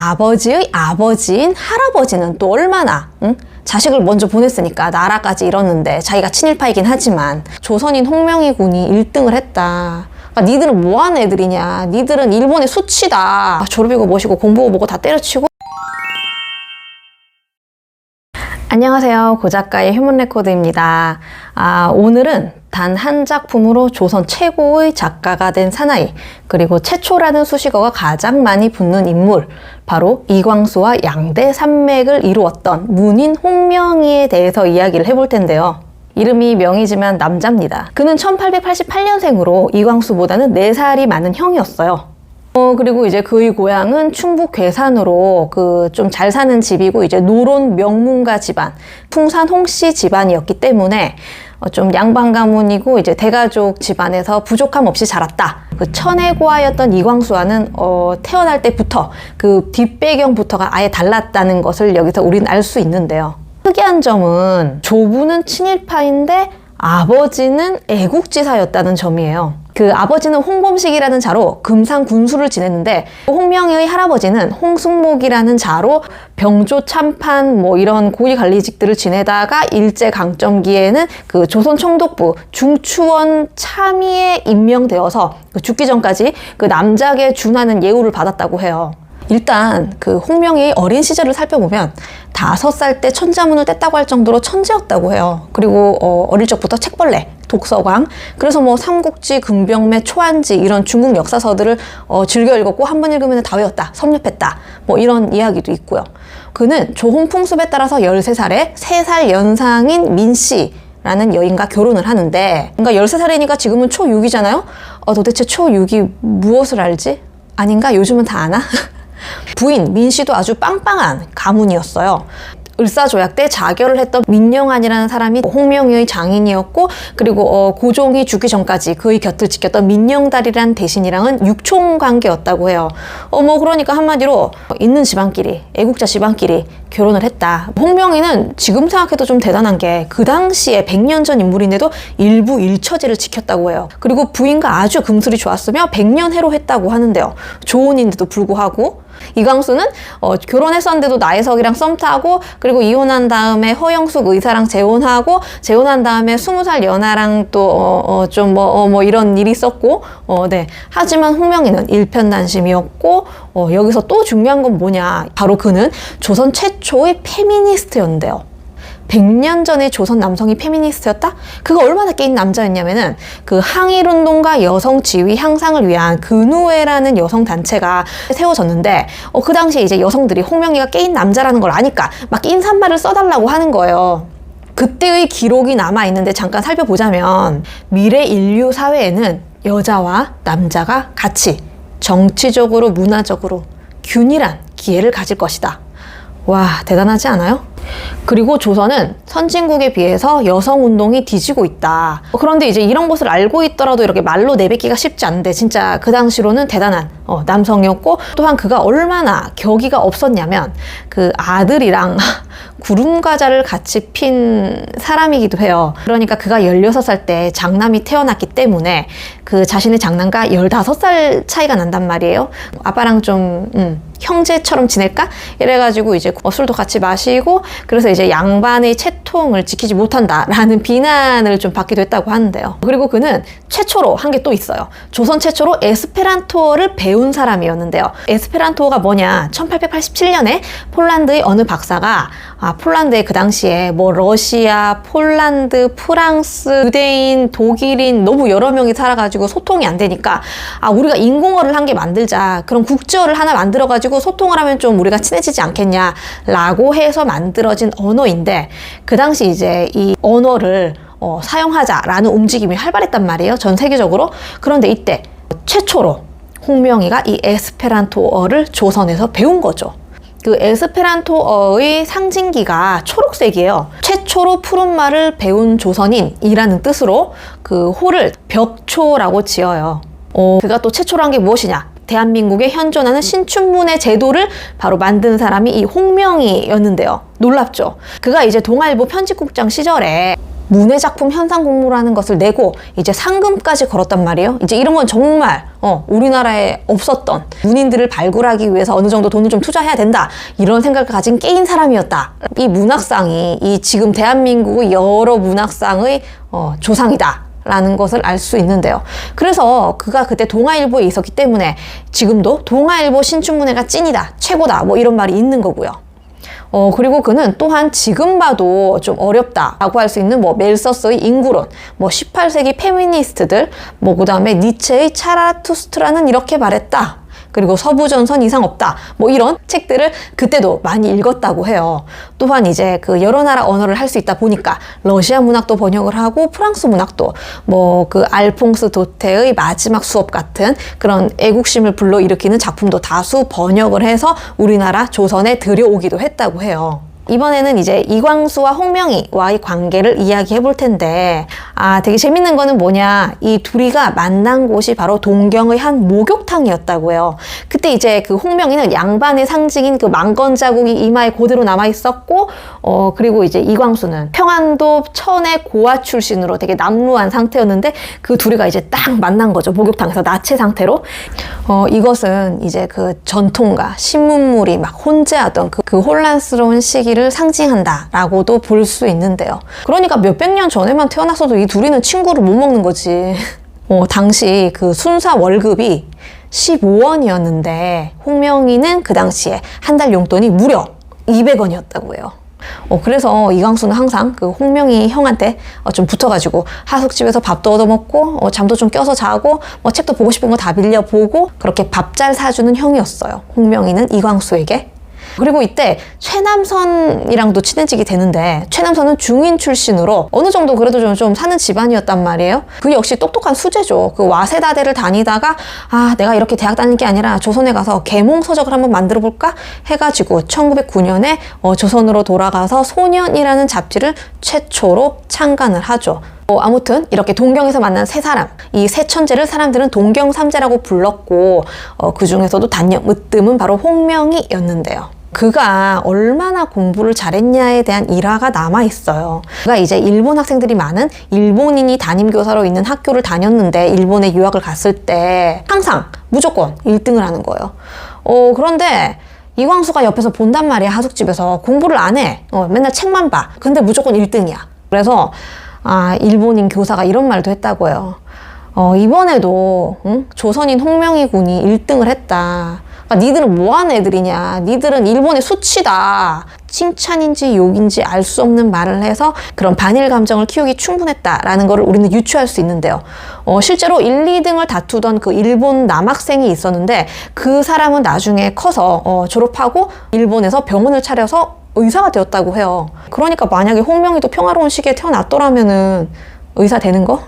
아버지의 아버지인 할아버지는 또 얼마나 자식을 먼저 보냈으니까 나라까지 잃었는데 자기가 친일파이긴 하지만 조선인 홍명희 군이 1등을 했다. 니들은 뭐하는 애들이냐. 니들은 일본의 수치다. 졸업이고 뭐시고 공부고 뭐고 다 때려치고. 안녕하세요. 고작가의 휴먼레코드입니다. 오늘은 단 한 작품으로 조선 최고의 작가가 된 사나이, 그리고 최초라는 수식어가 가장 많이 붙는 인물, 바로 이광수와 양대 산맥을 이루었던 문인 홍명희에 대해서 이야기를 해볼 텐데요. 이름이 명희지만 남자입니다. 그는 1888년생으로 이광수보다는 4살이 많은 형이었어요. 그리고 이제 그의 고향은 충북 괴산으로 좀 잘 사는 집이고, 이제 노론 명문가 집안, 풍산 홍씨 집안이었기 때문에 좀 양반 가문이고 이제 대가족 집안에서 부족함 없이 자랐다. 그 천혜고아였던 이광수와는 태어날 때부터 그 뒷배경부터가 아예 달랐다는 것을 여기서 우리는 알 수 있는데요. 특이한 점은 조부는 친일파인데 아버지는 애국지사였다는 점이에요. 그 아버지는 홍범식이라는 자로 금상 군수를 지냈는데, 홍명희의 할아버지는 홍승목이라는 자로 병조 참판 이런 고위 관리직들을 지내다가 일제강점기에는 그 조선 총독부 중추원 참의에 임명되어서 죽기 전까지 그 남작에 준하는 예우를 받았다고 해요. 일단 그 홍명희의 어린 시절을 살펴보면 5살 때 천자문을 뗐다고 할 정도로 천재였다고 해요. 그리고 어릴 적부터 책벌레, 독서광, 그래서 삼국지, 금병매, 초안지 이런 중국 역사서들을 즐겨 읽었고 한 번 읽으면 다 외웠다, 섭렵했다, 이런 이야기도 있고요. 그는 조홍풍습에 따라서 13살에 3살 연상인 민씨 라는 여인과 결혼을 하는데, 그러니까 13살이니까 지금은 초6이잖아요? 도대체 초6이 무엇을 알지? 아닌가? 요즘은 다 아나? 부인 민씨도 아주 빵빵한 가문이었어요. 을사조약 때 자결을 했던 민영안이라는 사람이 홍명희의 장인이었고, 그리고 고종이 죽기 전까지 그의 곁을 지켰던 민영달이라는 대신이랑은 육총관계였다고 해요. 그러니까 한마디로 있는 집안끼리, 애국자 집안끼리 결혼을 했다. 홍명희는 지금 생각해도 좀 대단한 게 그 당시에 100년 전 인물인데도 일부 일처제를 지켰다고 해요. 그리고 부인과 아주 금슬이 좋았으며 100년 해로했다고 하는데요. 조혼인데도 불구하고 이광수는 결혼했었는데도 나혜석이랑 썸 타고, 그리고 이혼한 다음에 허영숙 의사랑 재혼하고, 재혼한 다음에 20살 연하랑 또 이런 일이 있었고, 네. 하지만 홍명희는 일편단심이었고, 여기서 또 중요한 건 뭐냐, 바로 그는 조선 최초의 페미니스트였는데요. 100년 전에 조선 남성이 페미니스트였다? 그가 얼마나 깨인 남자였냐면은 그 항일운동과 여성 지위 향상을 위한 근우회라는 여성단체가 세워졌는데, 그 당시에 이제 여성들이 홍명희가 깨인 남자라는 걸 아니까 막 인사말을 써달라고 하는 거예요. 그때의 기록이 남아있는데 잠깐 살펴보자면, 미래 인류 사회에는 여자와 남자가 같이 정치적으로, 문화적으로 균일한 기회를 가질 것이다. 와, 대단하지 않아요? 그리고 조선은 선진국에 비해서 여성운동이 뒤지고 있다. 그런데 이제 이런 것을 알고 있더라도 이렇게 말로 내뱉기가 쉽지 않은데, 진짜 그 당시로는 대단한 남성이었고, 또한 그가 얼마나 격의가 없었냐면 그 아들이랑 구름과자를 같이 핀 사람이기도 해요. 그러니까 그가 16살 때 장남이 태어났기 때문에 그 자신의 장남과 15살 차이가 난단 말이에요. 아빠랑 좀 형제처럼 지낼까? 이래가지고 이제 술도 같이 마시고, 그래서 이제 양반의 채통을 지키지 못한다라는 비난을 좀 받기도 했다고 하는데요. 그리고 그는 최초로 한 게 또 있어요. 조선 최초로 에스페란토어를 배운 사람이었는데요. 에스페란토어가 뭐냐? 1887년에 폴란드의 어느 박사가 폴란드에 그 당시에 러시아, 폴란드, 프랑스, 유대인, 독일인 너무 여러 명이 살아가지고 소통이 안 되니까 우리가 인공어를 한 개 만들자. 그럼 국제어를 하나 만들어가지고 소통을 하면 좀 우리가 친해지지 않겠냐 라고 해서 만들어진 언어인데, 그 당시 이제 이 언어를 사용하자라는 움직임이 활발했단 말이에요, 전 세계적으로. 그런데 이때 최초로 홍명희가 이 에스페란토어를 조선에서 배운 거죠. 그 에스페란토어의 상징기가 초록색이에요. 최초로 푸른말을 배운 조선인이라는 뜻으로 그 호를 벽초라고 지어요. 그가 또 최초로 한 게 무엇이냐? 대한민국에 현존하는 신춘문예 제도를 바로 만든 사람이 이 홍명희였는데요. 놀랍죠? 그가 이제 동아일보 편집국장 시절에 문해작품 현상 공모라는 것을 내고 이제 상금까지 걸었단 말이에요. 이제 이런 건 정말 우리나라에 없었던, 문인들을 발굴하기 위해서 어느 정도 돈을 좀 투자해야 된다, 이런 생각을 가진 깨인 사람이었다. 이 문학상이 이 지금 대한민국의 여러 문학상의 조상이다 라는 것을 알 수 있는데요. 그래서 그가 그때 동아일보에 있었기 때문에 지금도 동아일보 신춘문예가 찐이다, 최고다, 뭐 이런 말이 있는 거고요. 그리고 그는 또한 지금 봐도 좀 어렵다라고 할 수 있는 뭐 멜서스의 인구론, 뭐 18세기 페미니스트들, 뭐 그다음에 니체의 차라투스트라는 이렇게 말했다, 그리고 서부전선 이상 없다, 뭐 이런 책들을 그때도 많이 읽었다고 해요. 또한 이제 그 여러 나라 언어를 할 수 있다 보니까 러시아 문학도 번역을 하고 프랑스 문학도, 뭐 그 알퐁스 도테의 마지막 수업 같은 그런 애국심을 불러일으키는 작품도 다수 번역을 해서 우리나라 조선에 들여오기도 했다고 해요. 이번에는 이제 이광수와 홍명희와의 관계를 이야기해 볼 텐데, 되게 재밌는 거는 뭐냐, 이 둘이가 만난 곳이 바로 동경의 한 목욕탕이었다고 해요. 그때 이제 그 홍명희는 양반의 상징인 그 망건 자국이 이마에 그대로 남아 있었고, 그리고 이제 이광수는 평안도 천의 고아 출신으로 되게 남루한 상태였는데, 그 둘이가 이제 딱 만난 거죠. 목욕탕에서 나체 상태로. 이것은 이제 그 전통가 신문물이 막 혼재하던 그 혼란스러운 시기를 상징한다라고도 볼 수 있는데요. 그러니까 몇백 년 전에만 태어났어도 이 둘이는 친구를 못 먹는 거지. 당시 그 순사 월급이 15원이었는데 홍명희는 그 당시에 한 달 용돈이 무려 200원이었다고 해요. 그래서 이광수는 항상 그 홍명희 형한테 좀 붙어가지고 하숙집에서 밥도 얻어먹고 잠도 좀 껴서 자고 책도 보고 싶은 거 다 빌려보고 그렇게 밥 잘 사주는 형이었어요. 홍명희는 이광수에게. 그리고 이때 최남선이랑도 친해지게 되는데, 최남선은 중인 출신으로 어느 정도 그래도 좀 사는 집안이었단 말이에요. 그 역시 똑똑한 수재죠. 그 와세다대를 다니다가 내가 이렇게 대학 다닐 게 아니라 조선에 가서 계몽서적을 한번 만들어 볼까 해가지고 1909년에 조선으로 돌아가서 소년이라는 잡지를 최초로 창간을 하죠. 아무튼 이렇게 동경에서 만난 세 사람, 이 세 천재를 사람들은 동경삼재라고 불렀고, 그 중에서도 단연 으뜸은 바로 홍명희였는데요. 그가 얼마나 공부를 잘했냐에 대한 일화가 남아있어요. 그가 이제 일본 학생들이 많은 일본인이 담임교사로 있는 학교를 다녔는데, 일본에 유학을 갔을 때 항상 무조건 1등을 하는 거예요. 그런데 이광수가 옆에서 본단 말이야. 하숙집에서 공부를 안 해. 맨날 책만 봐. 근데 무조건 1등이야. 그래서 일본인 교사가 이런 말도 했다고 해요. 이번에도 조선인 홍명희 군이 1등을 했다. 니들은 뭐하는 애들이냐. 니들은 일본의 수치다. 칭찬인지 욕인지 알 수 없는 말을 해서 그런 반일 감정을 키우기 충분했다라는 거를 우리는 유추할 수 있는데요. 실제로 1, 2등을 다투던 그 일본 남학생이 있었는데, 그 사람은 나중에 커서 졸업하고 일본에서 병원을 차려서 의사가 되었다고 해요. 그러니까 만약에 홍명희도 평화로운 시기에 태어났더라면은 의사 되는 거?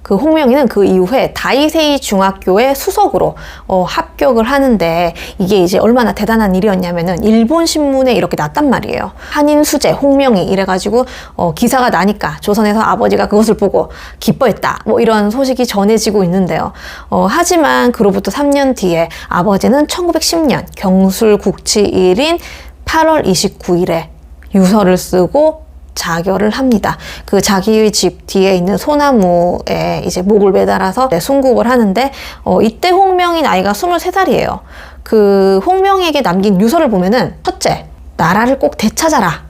그 홍명희는 그 이후에 다이세이 중학교의 수석으로 합격을 하는데, 이게 이제 얼마나 대단한 일이었냐면은 일본 신문에 이렇게 났단 말이에요. 한인 수재 홍명희 이래가지고 기사가 나니까 조선에서 아버지가 그것을 보고 기뻐했다, 뭐 이런 소식이 전해지고 있는데요. 하지만 그로부터 3년 뒤에 아버지는 1910년 경술국치일인 8월 29일에 유서를 쓰고 자결을 합니다. 그 자기의 집 뒤에 있는 소나무에 이제 목을 매달아서 순국을 하는데, 이때 홍명희 나이가 23살이에요. 그 홍명희에게 남긴 유서를 보면은, 첫째, 나라를 꼭 되찾아라.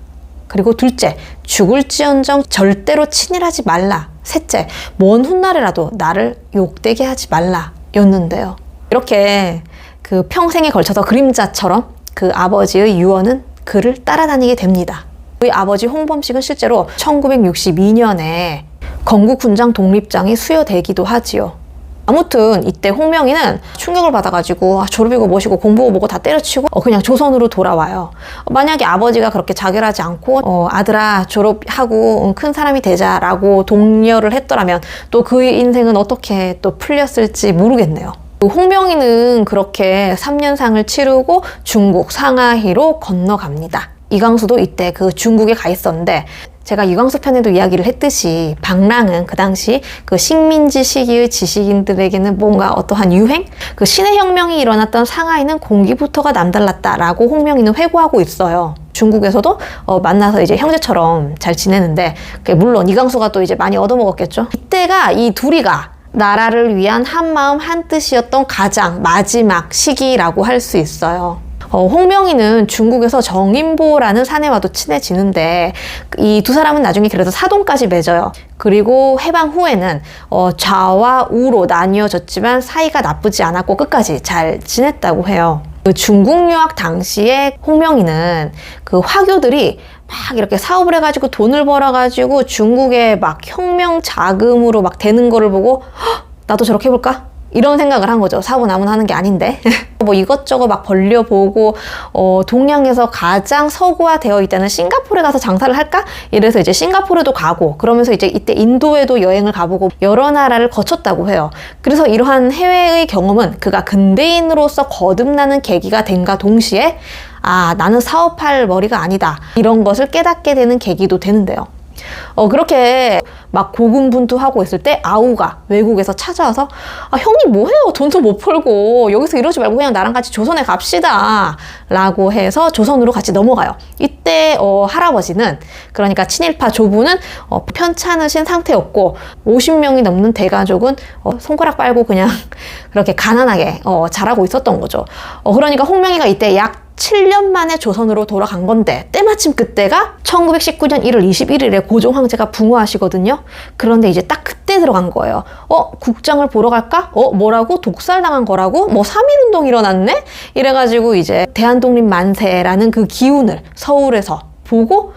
그리고 둘째, 죽을지언정 절대로 친일하지 말라. 셋째, 먼 훗날에라도 나를 욕되게 하지 말라. 였는데요. 이렇게 그 평생에 걸쳐서 그림자처럼 그 아버지의 유언은 그를 따라다니게 됩니다. 그의 아버지 홍범식은 실제로 1962년에 건국훈장 독립장이 수여되기도 하지요. 아무튼 이때 홍명희는 충격을 받아가지고 졸업이고 뭐시고 공부고 뭐고 다 때려치우고 그냥 조선으로 돌아와요. 만약에 아버지가 그렇게 자결하지 않고 아들아 졸업하고 큰 사람이 되자라고 독려를 했더라면 또 그의 인생은 어떻게 또 풀렸을지 모르겠네요. 홍명희는 그렇게 3년상을 치르고 중국 상하이로 건너갑니다. 이광수도 이때 그 중국에 가 있었는데, 제가 유광수 편에도 이야기를 했듯이 방랑은 그 당시 그 식민지 시기의 지식인들에게는 뭔가 어떠한 유행? 그 신의 혁명이 일어났던 상하이는 공기부터가 남달랐다라고 홍명희는 회고하고 있어요. 중국에서도 만나서 이제 형제처럼 잘 지내는데, 물론 이광수가 또 이제 많이 얻어먹었겠죠. 이때가 이 둘이가 나라를 위한 한마음 한뜻이었던 가장 마지막 시기라고 할 수 있어요. 홍명희는 중국에서 정인보라는 사내와도 친해지는데 이 두 사람은 나중에 그래서 사돈까지 맺어요. 그리고 해방 후에는 좌와 우로 나뉘어졌지만 사이가 나쁘지 않았고 끝까지 잘 지냈다고 해요. 그 중국 유학 당시에 홍명희는 그 화교들이 막 이렇게 사업을 해가지고 돈을 벌어가지고 중국에 막 혁명 자금으로 막 되는 거를 보고 나도 저렇게 해볼까? 이런 생각을 한 거죠. 사고 나무나 하는 게 아닌데. 뭐 이것저것 막 벌려보고 동양에서 가장 서구화되어 있다는 싱가포르에 가서 장사를 할까? 이래서 이제 싱가포르도 가고, 그러면서 이제 이때 인도에도 여행을 가보고 여러 나라를 거쳤다고 해요. 그래서 이러한 해외의 경험은 그가 근대인으로서 거듭나는 계기가 된과 동시에 나는 사업할 머리가 아니다, 이런 것을 깨닫게 되는 계기도 되는데요. 그렇게 막 고군분투하고 있을 때 아우가 외국에서 찾아와서 형님 뭐해요? 돈도 못 벌고 여기서 이러지 말고 그냥 나랑 같이 조선에 갑시다 라고 해서 조선으로 같이 넘어가요. 이때 할아버지는, 그러니까 친일파 조부는 편찮으신 상태였고 50명이 넘는 대가족은 손가락 빨고 그냥 그렇게 가난하게 자라고 있었던 거죠. 그러니까 홍명희가 이때 약 7년 만에 조선으로 돌아간 건데 때마침 그때가 1919년 1월 21일에 고종 황제가 붕어하시거든요. 그런데 이제 딱 그때 들어간 거예요. 국장을 보러 갈까? 뭐라고? 독살당한 거라고? 뭐 3.1운동 일어났네? 이래가지고 이제 대한독립 만세라는 그 기운을 서울에서 보고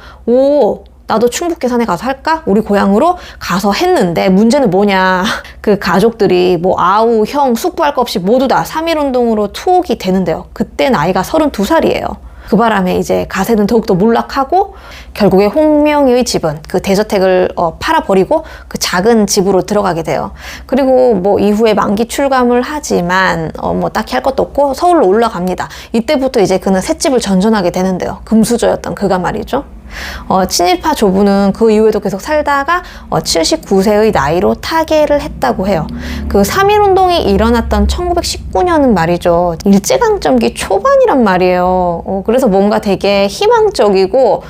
나도 충북 계산에 가서 할까? 우리 고향으로 가서 했는데 문제는 뭐냐. 그 가족들이 뭐 아우, 형, 숙부할 거 없이 모두 다 3.1운동으로 투옥이 되는데요. 그때 나이가 32살이에요. 그 바람에 이제 가세는 더욱더 몰락하고 결국에 홍명희의 집은 그 대저택을 팔아버리고 그 작은 집으로 들어가게 돼요. 그리고 뭐 이후에 만기 출감을 하지만 뭐 딱히 할 것도 없고 서울로 올라갑니다. 이때부터 이제 그는 셋집을 전전하게 되는데요. 금수저였던 그가 말이죠. 친일파 조부는 그 이후에도 계속 살다가 79세의 나이로 타계를 했다고 해요. 그 3.1운동이 일어났던 1919년은 말이죠. 일제강점기 초반이란 말이에요. 그래서 뭔가 되게 희망적이고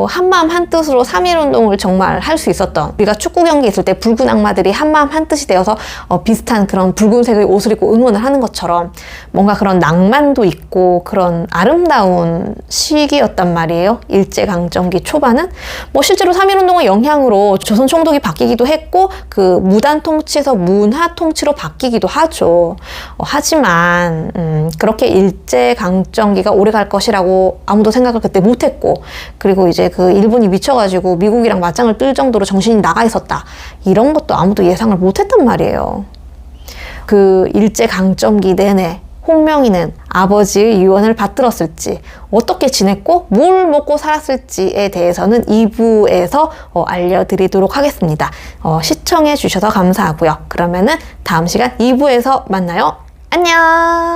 한마음 한뜻으로 3.1운동을 정말 할 수 있었던, 우리가 축구 경기 있을 때 붉은 악마들이 한마음 한뜻이 되어서 비슷한 그런 붉은색의 옷을 입고 응원을 하는 것처럼 뭔가 그런 낭만도 있고 그런 아름다운 시기였단 말이에요. 일제강점기 초반은 뭐 실제로 3.1운동의 영향으로 조선 총독이 바뀌기도 했고 그 무단 통치에서 문화 통치로 바뀌기도 하죠. 하지만 그렇게 일제강점기가 오래 갈 것이라고 아무도 생각을 그때 못했고, 그리고 이제 그 일본이 미쳐가지고 미국이랑 맞짱을 뜰 정도로 정신이 나가 있었다, 이런 것도 아무도 예상을 못했단 말이에요. 그 일제강점기 내내 홍명희는 아버지의 유언을 받들었을지, 어떻게 지냈고 뭘 먹고 살았을지에 대해서는 2부에서 알려드리도록 하겠습니다. 시청해 주셔서 감사하고요. 그러면은 다음 시간 2부에서 만나요. 안녕.